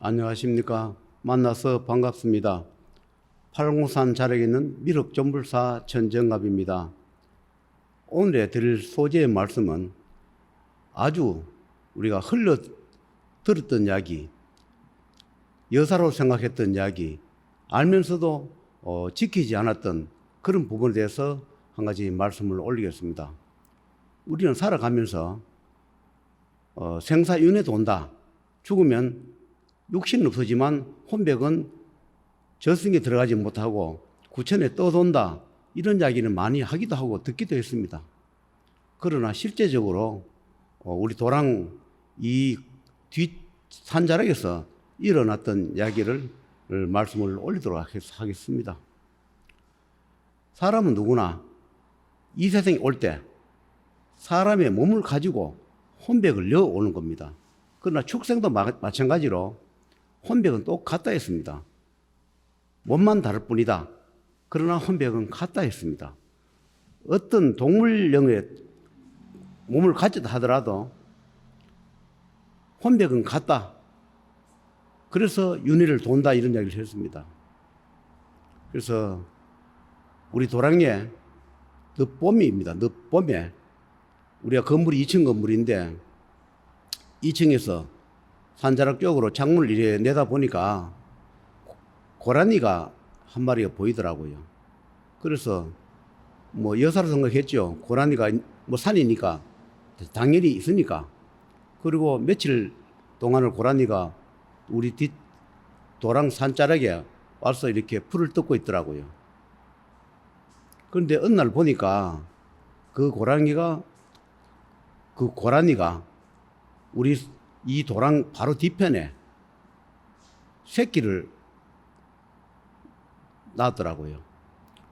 안녕하십니까. 만나서 반갑습니다. 팔공산 자락에 있는 미륵존불사 천정갑입니다. 오늘에 드릴 소재의 말씀은 아주 우리가 흘러 들었던 이야기, 여사로 생각했던 이야기, 알면서도 지키지 않았던 그런 부분에 대해서 한 가지 말씀을 올리겠습니다. 우리는 살아가면서 생사윤회 돈다. 죽으면 육신은 없어지만 혼백은 저승에 들어가지 못하고 구천에 떠돈다. 이런 이야기는 많이 하기도 하고 듣기도 했습니다. 그러나 실제적으로 우리 도랑 이 뒷 산자락에서 일어났던 이야기를 말씀을 올리도록 하겠습니다. 사람은 누구나 이 세상에 올 때 사람의 몸을 가지고 혼백을 넣어오는 겁니다. 그러나 축생도 마찬가지로 혼백은 똑같다 했습니다. 몸만 다를 뿐이다. 그러나 혼백은 같다 했습니다. 어떤 동물령의 몸을 가졌다 하더라도 혼백은 같다. 그래서 윤회를 돈다 이런 이야기를 했습니다. 그래서 우리 도랑에 늦봄입니다. 늦봄에 우리가 건물이 2층 건물인데 2층에서 산자락 쪽으로 창문을 이렇게 내다보니까 고라니가 한 마리가 보이더라고요. 그래서 여사로 생각했죠. 고라니가 산이니까 당연히 있으니까. 그리고 며칠 동안을 고라니가 우리 뒷 도랑 산자락에 와서 이렇게 풀을 뜯고 있더라고요. 그런데 어느 날 보니까 그 고라니가 우리 이 도랑 바로 뒤편에 새끼를 낳았더라고요.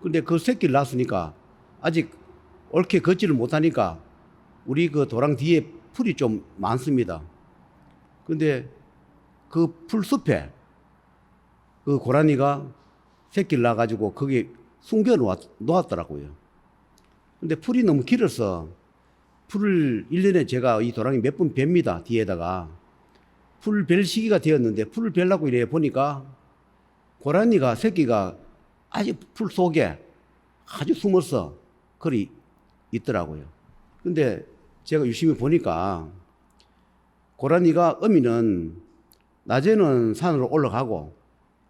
근데 그 새끼를 낳았으니까 아직 옳게 걷지를 못하니까 우리 그 도랑 뒤에 풀이 좀 많습니다. 근데 그 풀숲에 그 고라니가 새끼를 낳아가지고 거기 숨겨 놓았더라고요. 근데 풀이 너무 길어서 풀을 1년에 제가 이 도랑이 몇 번 뵙니다. 뒤에다가 풀 벨 시기가 되었는데 풀을 벨라고 이래 보니까 고라니가 새끼가 아주 풀 속에 아주 숨어서 그리 있더라고요. 근데 제가 유심히 보니까 고라니가 어미는 낮에는 산으로 올라가고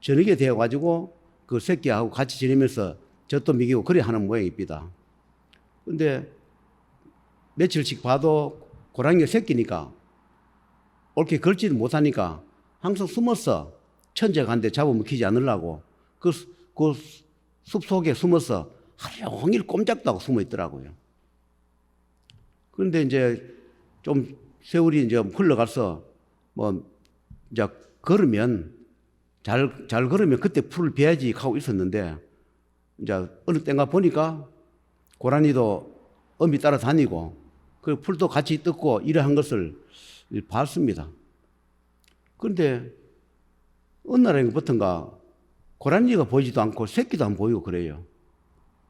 저녁에 되어가지고 그 새끼하고 같이 지내면서 젖도 먹이고 그래 하는 모양입니다. 근데 며칠씩 봐도 고라니가 새끼니까 옳게 걸지는 못하니까 항상 숨어서 천적한테 잡아먹히지 않으려고 그 숲 속에 숨어서 하루 종일 꼼짝도 하고 숨어 있더라고요. 그런데 이제 좀 세월이 이제 흘러가서 이제 걸으면 잘 걸으면 그때 풀을 베야지 하고 있었는데 이제 어느 때인가 보니까 고라니도 어미 따라 다니고 그 풀도 같이 뜯고 이러한 것을 봤습니다. 그런데 어느 날부터인가 고라니가 보이지도 않고 새끼도 안 보이고 그래요.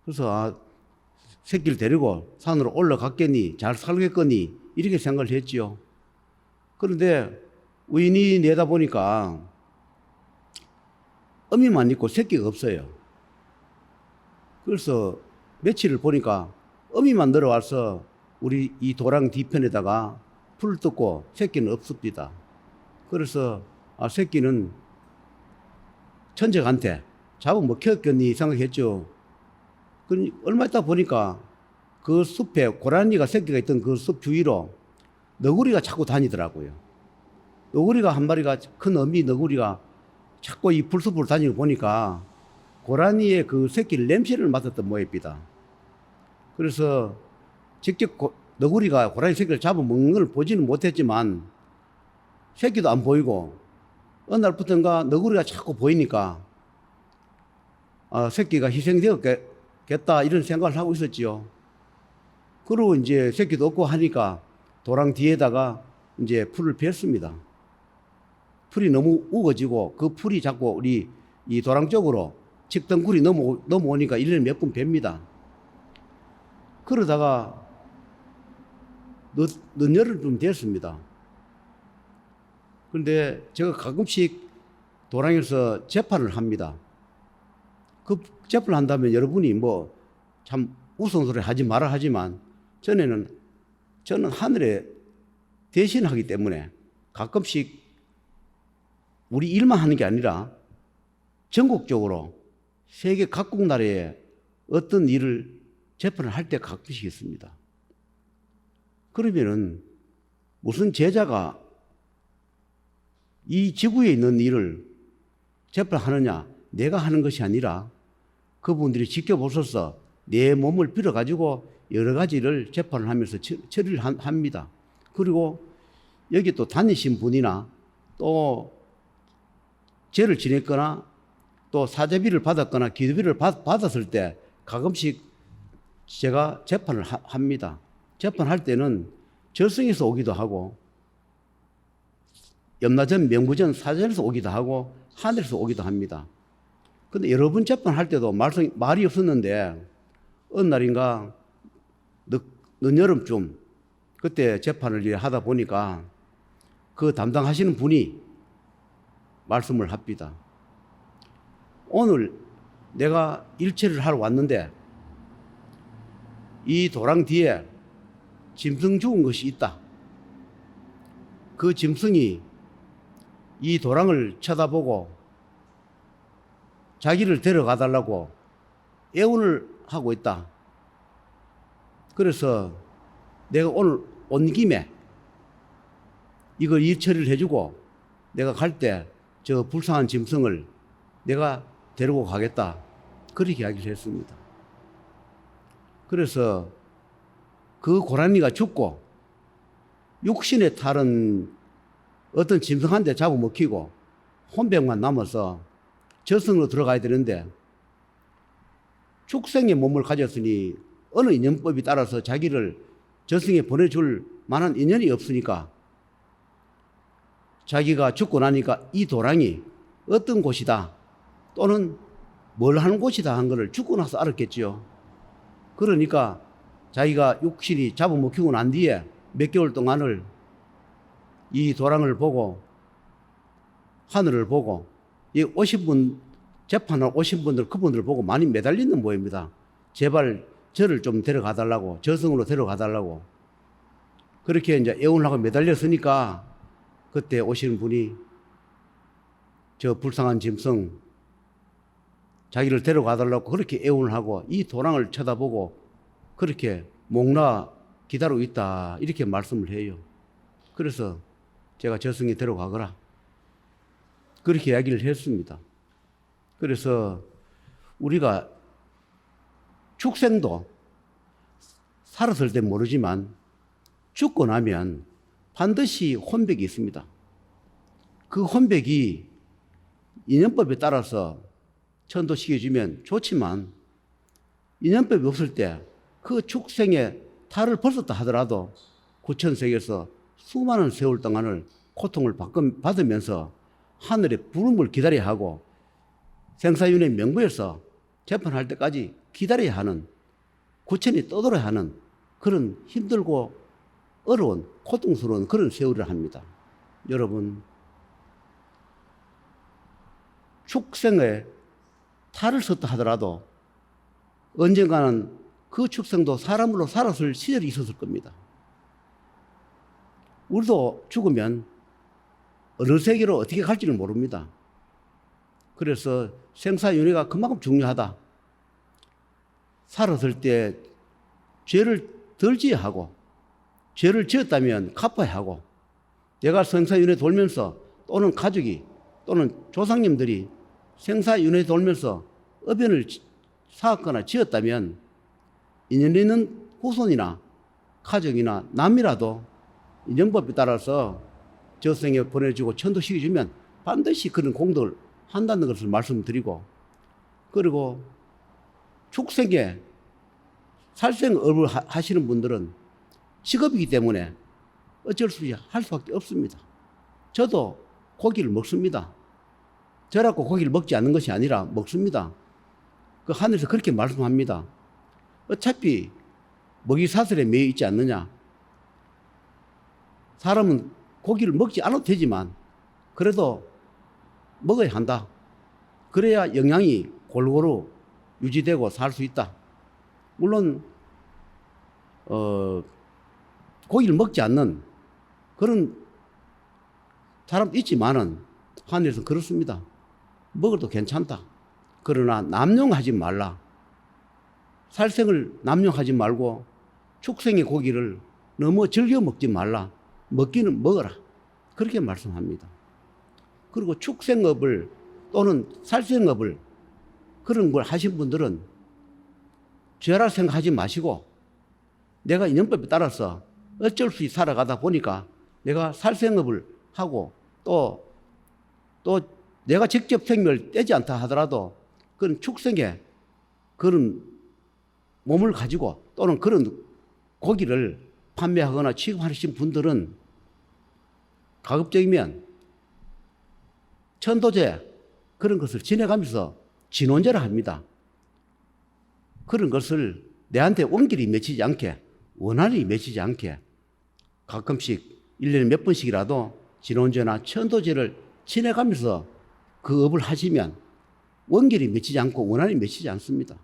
그래서 새끼를 데리고 산으로 올라갔겠니 잘 살겠거니 이렇게 생각을 했지요. 그런데 우연히 내다보니까 어미만 있고 새끼가 없어요. 그래서 며칠을 보니까 어미만 들어와서 우리 이 도랑 뒤편에다가 풀을 뜯고 새끼는 없습니다. 그래서 새끼는 천적한테 잡아먹혔겠니 생각했죠. 얼마 있다 보니까 그 숲에 고라니가 새끼가 있던 그 숲 주위로 너구리가 자꾸 다니더라고요. 너구리가 한 마리가 큰 어미 너구리가 자꾸 이 풀숲을 다니고 보니까 고라니의 그 새끼를 냄새를 맡았던 모양입니다. 그래서 직접 너구리가 고라니 새끼를 잡아먹는 걸 보지는 못했지만 새끼도 안 보이고 어느 날부터인가 너구리가 자꾸 보이니까 새끼가 희생되었겠다 이런 생각을 하고 있었지요. 그리고 이제 새끼도 없고 하니까 도랑 뒤에다가 이제 풀을 뺐습니다. 풀이 너무 우거지고 그 풀이 자꾸 우리 이 도랑 쪽으로 칡덩굴이 넘어오니까 1년에 몇 번 뵙니다. 그러다가 늦여름쯤 됐습니다. 그런데 제가 가끔씩 도랑에서 재판을 합니다. 그 재판을 한다면 여러분이 뭐 참 우스운 소리 하지 마라 하지만 저는 하늘에 대신하기 때문에 가끔씩 우리 일만 하는 게 아니라 전국적으로 세계 각국 나라에 어떤 일을 재판을 할 때 가끔씩 있습니다. 그러면은 무슨 제자가 이 지구에 있는 일을 재판하느냐, 내가 하는 것이 아니라 그분들이 지켜보셔서 내 몸을 빌어가지고 여러 가지를 재판을 하면서 처리를 합니다. 그리고 여기 또 다니신 분이나 또 죄를 지냈거나 또 사제비를 받았거나 기도비를 받았을 때 가끔씩 제가 재판을 합니다. 재판할 때는 절성에서 오기도 하고 염라전, 명부전, 사전에서 오기도 하고 하늘에서 오기도 합니다. 근데 여러 번 재판할 때도 말이 없었는데 어느 날인가 늦여름쯤 그때 재판을 하다 보니까 그 담당하시는 분이 말씀을 합니다. 오늘 내가 일체를 하러 왔는데 이 도랑 뒤에 짐승 죽은 것이 있다. 그 짐승이 이 도랑을 쳐다보고 자기를 데려가 달라고 애원을 하고 있다. 그래서 내가 오늘 온 김에 이걸 일 처리를 해주고 내가 갈 때 저 불쌍한 짐승을 내가 데리고 가겠다. 그렇게 이야기를 했습니다. 그래서 그 고라니가 죽고 육신에 탈은 어떤 짐승한테 잡아먹히고 혼백만 남아서 저승으로 들어가야 되는데 축생의 몸을 가졌으니 어느 인연법이 따라서 자기를 저승에 보내줄 만한 인연이 없으니까 자기가 죽고 나니까 이 도랑이 어떤 곳이다 또는 뭘 하는 곳이다 한 거를 죽고 나서 알았겠지요. 그러니까 자기가 육신이 잡아먹히고 난 뒤에 몇 개월 동안을 이 도랑을 보고 하늘을 보고 이 오신 분 재판을 오신 분들 그분들을 보고 많이 매달리는 모양입니다. 제발 저를 좀 데려가 달라고 저승으로 데려가 달라고 그렇게 이제 애원을 하고 매달렸으니까 그때 오시는 분이 저 불쌍한 짐승 자기를 데려가 달라고 그렇게 애원을 하고 이 도랑을 쳐다보고 그렇게 목나 기다리고 있다 이렇게 말씀을 해요. 그래서 제가 저승에 데려가거라 그렇게 이야기를 했습니다. 그래서 우리가 축생도 살았을 때 모르지만 죽고 나면 반드시 혼백이 있습니다. 그 혼백이 인연법에 따라서 천도시켜주면 좋지만 인연법이 없을 때 그 축생의 탈을 벌었다 하더라도 구천세계에서 수많은 세월 동안을 고통을 받으면서 하늘의 부름을 기다려야 하고 생사윤회 명부에서 재판할 때까지 기다려야 하는 구천이 떠돌아야 하는 그런 힘들고 어려운 고통스러운 그런 세월을 합니다. 여러분 축생의 탈을 썼다 하더라도 언젠가는 그 축생도 사람으로 살았을 시절이 있었을 겁니다. 우리도 죽으면 어느 세계로 어떻게 갈지는 모릅니다. 그래서 생사윤회가 그만큼 중요하다. 살았을 때 죄를 덜 지어야 하고 죄를 지었다면 갚아야 하고 내가 생사윤회 돌면서 또는 가족이 또는 조상님들이 생사윤회 돌면서 어변을 쌓았거나 지었다면 인연 있는 후손이나 가족이나 남이라도 인연법에 따라서 저승에 보내주고 천도시켜주면 반드시 그런 공덕을 한다는 것을 말씀드리고 그리고 축생에 살생업을 하시는 분들은 직업이기 때문에 어쩔 수 없이 할 수밖에 없습니다. 저도 고기를 먹습니다. 저라고 고기를 먹지 않는 것이 아니라 먹습니다. 그 하늘에서 그렇게 말씀합니다. 어차피 먹이 사슬에 매여 있지 않느냐. 사람은 고기를 먹지 않아도 되지만 그래도 먹어야 한다. 그래야 영양이 골고루 유지되고 살 수 있다. 물론 고기를 먹지 않는 그런 사람도 있지만은 하늘에서 그렇습니다. 먹어도 괜찮다. 그러나 남용하지 말라. 살생을 남용하지 말고 축생의 고기를 너무 즐겨 먹지 말라. 먹기는 먹어라. 그렇게 말씀합니다. 그리고 축생업을 또는 살생업을 그런 걸 하신 분들은 죄라 생각하지 마시고 내가 인연법에 따라서 어쩔 수 없이 살아가다 보니까 내가 살생업을 하고 또 내가 직접 생명을 떼지 않다 하더라도 그런 축생의 그런 몸을 가지고 또는 그런 고기를 판매하거나 취급하시는 분들은 가급적이면 천도제 그런 것을 지내가면서 진원제를 합니다. 그런 것을 내한테 원길이 맺히지 않게 원한이 맺히지 않게 가끔씩 1년에 몇 번씩이라도 진원제나 천도제를 지내가면서 그 업을 하시면 원길이 맺히지 않고 원한이 맺히지 않습니다.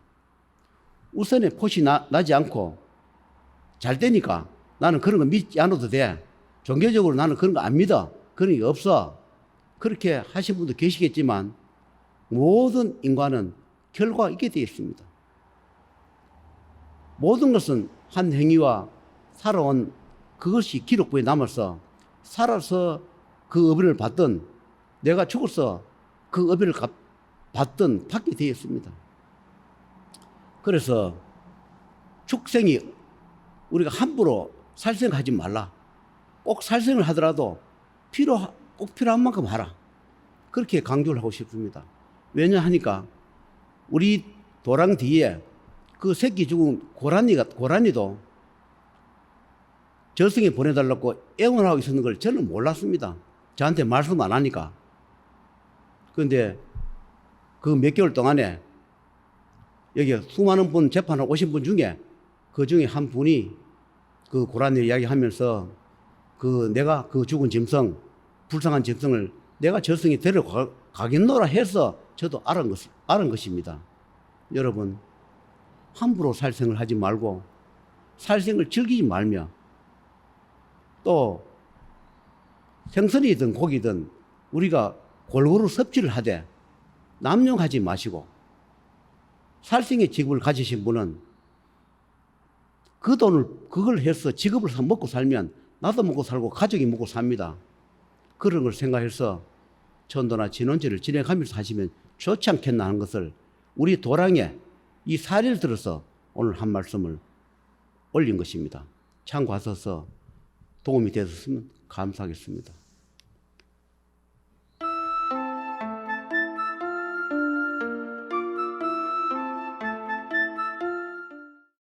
우선에 포시 나지 않고 잘 되니까 나는 그런 거 믿지 않아도 돼. 종교적으로 나는 그런 거 안 믿어. 그런 게 없어. 그렇게 하신 분도 계시겠지만 모든 인간은 결과가 있게 되어 있습니다. 모든 것은 한 행위와 살아온 그것이 기록부에 남아서 살아서 그 업을 받든 내가 죽어서 그 업을 받든 받게 되어 있습니다. 그래서 축생이 우리가 함부로 살생하지 말라. 꼭 살생을 하더라도 꼭 필요한 만큼 하라. 그렇게 강조를 하고 싶습니다. 왜냐하니까 우리 도랑 뒤에 그 새끼 죽은 고라니도 저승에 보내달라고 애원하고 있었는 걸 저는 몰랐습니다. 저한테 말씀 안 하니까. 그런데 그 몇 개월 동안에 여기 수많은 분 재판을 오신 분 중에 그 중에 한 분이 그 고라니 이야기 하면서 내가 그 죽은 짐승, 불쌍한 짐승을 내가 저승에 데려가겠노라 해서 저도 알은 것입니다. 여러분, 함부로 살생을 하지 말고 살생을 즐기지 말며 또 생선이든 고기든 우리가 골고루 섭취를 하되 남용하지 마시고 살생의 직업을 가지신 분은 그 돈을 그걸 해서 직업을 먹고 살면 나도 먹고 살고 가족이 먹고 삽니다. 그런 걸 생각해서 천도나 진원제를 진행하면서 하시면 좋지 않겠나 하는 것을 우리 도랑에 이 사례를 들어서 오늘 한 말씀을 올린 것입니다. 참고하셔서 도움이 되셨으면 감사하겠습니다.